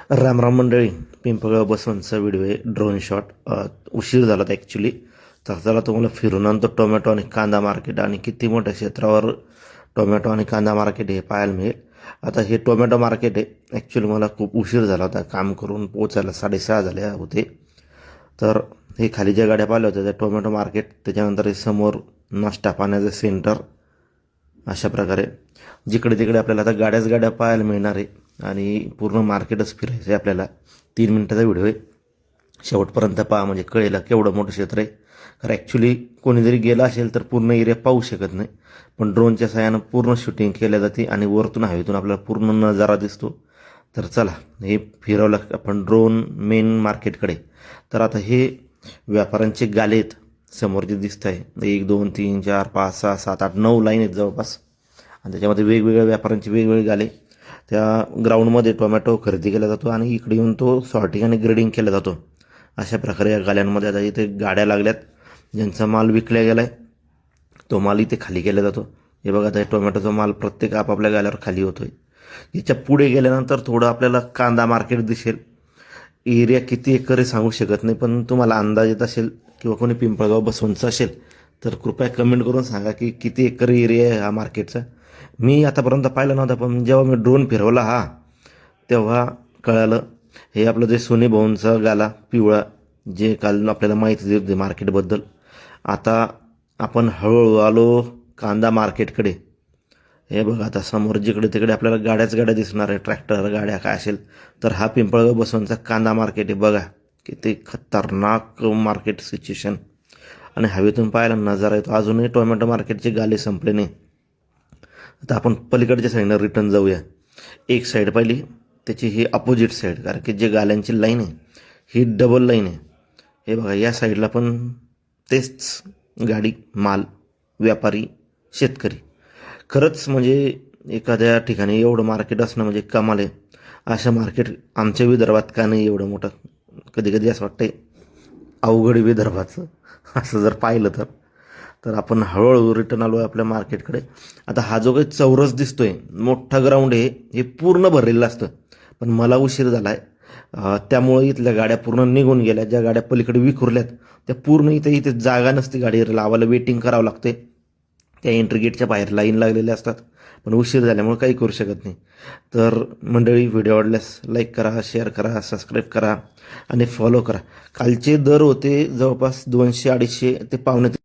राम राम मंडळी. पिंपळगाव बसवंतचा व्हिडिओ आहे, drone shot. उशीर झाला तर ॲक्च्युली. तर चला तुम्हाला फिरून आणतो टोमॅटो आणि कांदा मार्केट, आणि किती मोठ्या क्षेत्रावर टोमॅटो आणि कांदा मार्केट हे पाहायला मिळेल. आता हे टोमॅटो मार्केट आहे. ॲक्च्युली मला खूप उशीर झाला होता, काम करून पोचायला 6:30 झाले होते. तर हे खाली ज्या गाड्या पाहिल्या होत्या त्या टोमॅटो मार्केट, त्याच्यानंतर हे समोर नाश्ता पाण्याचं सेंटर. अशा प्रकारे जिकडे तिकडे आपल्याला आता गाड्याच गाड्या पाहायला मिळणार आहे, आणि पूर्ण मार्केटच फिरायचं आहे आपल्याला. 3 मिनिटाचा व्हिडिओ आहे, शेवटपर्यंत पहा म्हणजे कळेल केवढं मोठं क्षेत्र आहे. कारण ॲक्च्युली कोणी जरी गेला असेल तर पूर्ण एरिया पाहू शकत नाही, पण ड्रोनच्या सहाय्यानं पूर्ण शूटिंग केल्या जाते आणि वरतून हवेतून आपल्याला पूर्ण नजारा दिसतो. तर चला हे फिरवलं आपण ड्रोन मेन मार्केटकडे. तर आता हे व्यापाऱ्यांचे गाले आहेत, समोर जे दिसत आहे 1 2 3 4 5 6 7 8 9 लाईन आहेत जवळपास, आणि त्याच्यामध्ये वेगवेगळ्या व्यापाऱ्यांचे वेगवेगळे गाले. त्या ग्राउंडमध्ये टोमॅटो खरेदी केला जातो आणि इकडे येऊन तो सॉर्टिंग आणि ग्रेडिंग केला जातो. अशा प्रकारे या गाल्यांमध्ये आता इथे गाड्या लागल्यात. ज्यांचा माल विकला गेला आहे तो माल इथे खाली केला जातो. हे बघा, आता टोमॅटोचा माल प्रत्येक आपापल्या गाल्यावर खाली होतो आहे. याच्या पुढे गेल्यानंतर थोडं आपल्याला कांदा मार्केट दिसेल. एरिया किती एकर आहे सांगू शकत नाही, पण तुम्हाला अंदाज येत असेल किंवा कोणी पिंपळगाव बसवंतचं असेल तर कृपया कमेंट करून सांगा की किती एकर एरिया आहे हा मार्केटचा. मी आतापर्यंत पाहिलं नव्हतं, पण जेव्हा मी ड्रोन फिरवला तेव्हा कळालं. हे आपलं जे सोनी भाऊंचा गाला पिवळा, जे काल आपल्याला माहिती देते मार्केटबद्दल. आता आपण हळूहळू आलो कांदा मार्केटकडे. हे बघा, आता समोर जिकडे तिकडे आपल्याला गाड्याच गाड्या दिसणार आहे, ट्रॅक्टर गाड्या काय असेल. तर हा पिंपळगाव बसवंतचा कांदा मार्केट आहे. बघा किती खतरनाक मार्केट सिच्युएशन, आणि हवेतून पाहायला नजारा येतो. अजूनही टोमॅटो मार्केटचे गाले संपले नाही. आता आपण पलीकडच्या साईडनं रिटर्न जाऊया. एक साईड पाहिली त्याची ही अपोजिट साईड, कारण की जे गाल्यांची लाईन आहे ही डबल लाईन आहे. हे बघा, या साईडला पण तेच गाडी, माल, व्यापारी, शेतकरी. खरंच म्हणजे एखाद्या ठिकाणी एवढं मार्केट असणं म्हणजे कमाल आहे. असं मार्केट आमच्या विदर्भात का नाही एवढं मोठं. कधी कधी असं वाटतंय अवघड विदर्भाचं असं जर पाहिलं तर. तर आपण हळूहळू रिटर्न आलो आहे आपल्या मार्केटकडे. आता हा जो काही चौरस दिसतोय, मोठा ग्राउंड आहे, हे पूर्ण भरलेलं असतं, पण मला उशीर झाला आहे त्यामुळं इथल्या गाड्या पूर्ण निघून गेल्या. ज्या गाड्या पलीकडे विखुरल्यात त्या पूर्ण इथे जागा नसते गाडी लावायला, वेटिंग करावं लागते. त्या एंट्री गेटच्या बाहेर लाईन लागलेल्या असतात, पण उशीर झाल्यामुळे काही करू शकत नाही. तर मंडळी, व्हिडिओ आवडल्यास लाईक करा, शेअर करा, सबस्क्राईब करा आणि फॉलो करा. कालचे दर होते जवळपास 200-250 ते 2.5